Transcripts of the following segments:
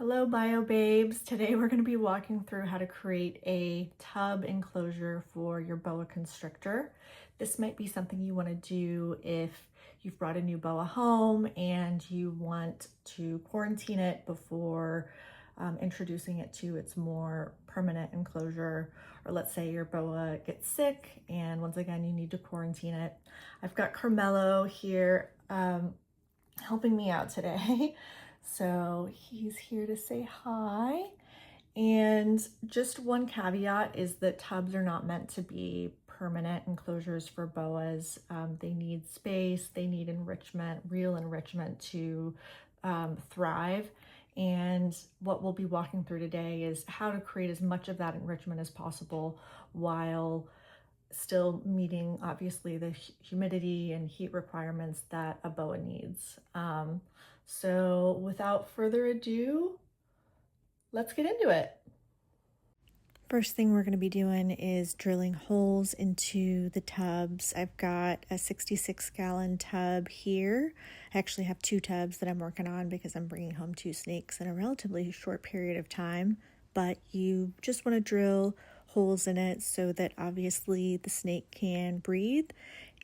Hello bio babes. Today we're going to be walking through how to create a tub enclosure for your boa constrictor. This might be something you want to do if you've brought a new boa home and you want to quarantine it before introducing it to its more permanent enclosure, or let's say your boa gets sick and once again you need to quarantine it. I've got Carmelo here helping me out today. So he's here to say hi. And just one caveat is that tubs are not meant to be permanent enclosures for boas. They need space, they need enrichment, real enrichment to thrive. And what we'll be walking through today is how to create as much of that enrichment as possible while still meeting obviously the humidity and heat requirements that a boa needs. So without further ado, let's get into it. First thing we're going to be doing is drilling holes into the tubs. I've got a 66-gallon tub here. I actually have two tubs that I'm working on because I'm bringing home two snakes in a relatively short period of time, but you just want to drill holes in it so that obviously the snake can breathe.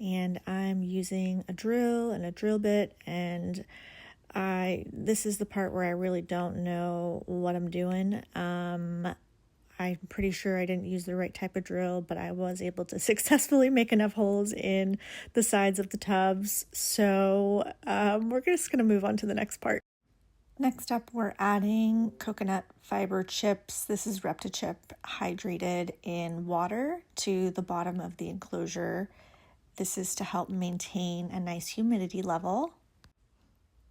And I'm using a drill and a drill bit, and this is the part where I really don't know what I'm doing. I'm pretty sure I didn't use the right type of drill, but I was able to successfully make enough holes in the sides of the tubs. So we're just going to move on to the next part. Next up, we're adding coconut fiber chips. This is ReptiChip hydrated in water to the bottom of the enclosure. This is to help maintain a nice humidity level.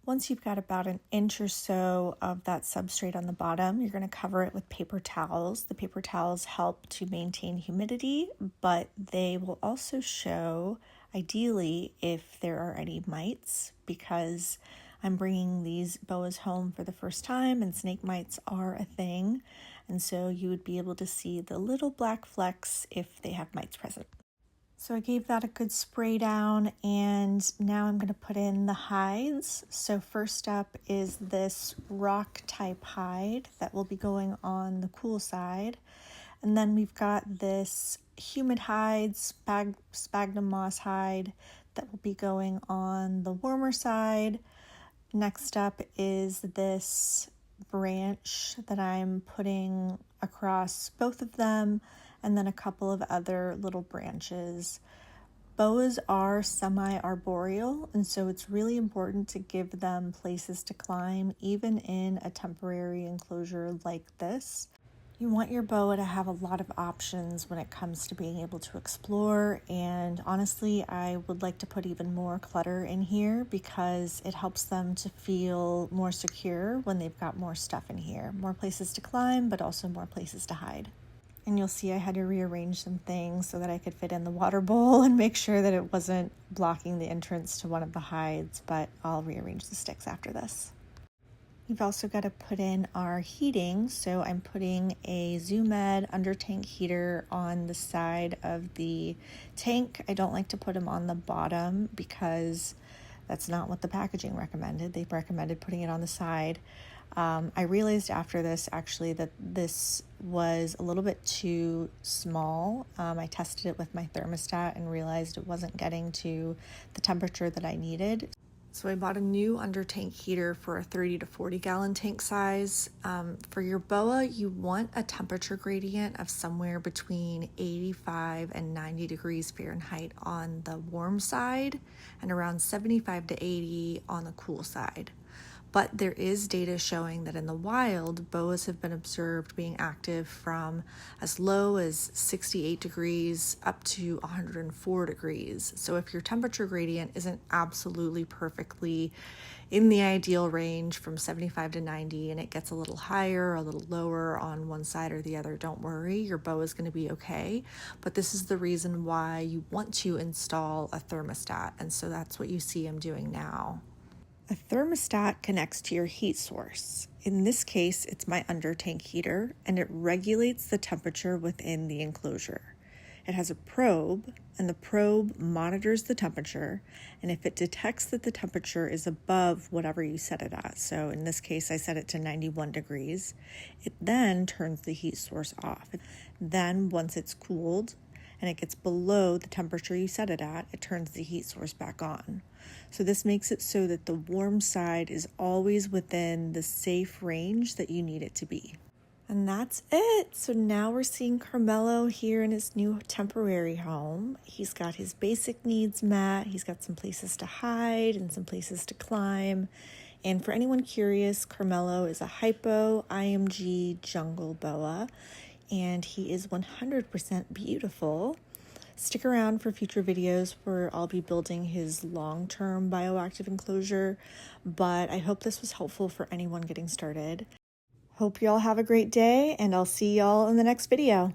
Once you've got about an inch or so of that substrate on the bottom, you're going to cover it with paper towels. The paper towels help to maintain humidity, but they will also show, ideally, if there are any mites, because I'm bringing these boas home for the first time and snake mites are a thing. And so you would be able to see the little black flecks if they have mites present. So I gave that a good spray down, and now I'm going to put in the hides. So first up is this rock type hide that will be going on the cool side. And then we've got this humid hide, sphagnum moss hide that will be going on the warmer side. Next up is this branch that I'm putting across both of them, and then a couple of other little branches. Boas are semi-arboreal, and so it's really important to give them places to climb, even in a temporary enclosure like this. You want your boa to have a lot of options when it comes to being able to explore, and honestly, I would like to put even more clutter in here because it helps them to feel more secure when they've got more stuff in here. More places to climb, but also more places to hide. And you'll see I had to rearrange some things so that I could fit in the water bowl and make sure that it wasn't blocking the entrance to one of the hides, but I'll rearrange the sticks after this. We've also got to put in our heating, so I'm putting a ZooMed under tank heater on the side of the tank. I don't like to put them on the bottom because that's not what the packaging recommended. They recommended putting it on the side. I realized after this actually that this was a little bit too small. I tested it with my thermostat and realized it wasn't getting to the temperature that I needed. So I bought a new under tank heater for a 30 to 40 gallon tank size. For your boa, you want a temperature gradient of somewhere between 85 and 90 degrees Fahrenheit on the warm side and around 75 to 80 on the cool side. But there is data showing that in the wild, boas have been observed being active from as low as 68 degrees up to 104 degrees. So if your temperature gradient isn't absolutely perfectly in the ideal range from 75 to 90 and it gets a little higher or a little lower on one side or the other, don't worry, your boa is going to be okay. But this is the reason why you want to install a thermostat. And so that's what you see I'm doing now. A thermostat connects to your heat source. In this case, it's my under tank heater, and it regulates the temperature within the enclosure. It has a probe, and the probe monitors the temperature, and if it detects that the temperature is above whatever you set it at, so in this case I set it to 91 degrees, it then turns the heat source off. Then once it's cooled and it gets below the temperature you set it at, it turns the heat source back on. So this makes it so that the warm side is always within the safe range that you need it to be. And that's it. So now we're seeing Carmelo here in his new temporary home. He's got his basic needs met. He's got some places to hide and some places to climb. And for anyone curious, Carmelo is a hypo IMG jungle boa, and he is 100% beautiful. Stick around for future videos where I'll be building his long-term bioactive enclosure, but I hope this was helpful for anyone getting started. Hope y'all have a great day, and I'll see y'all in the next video.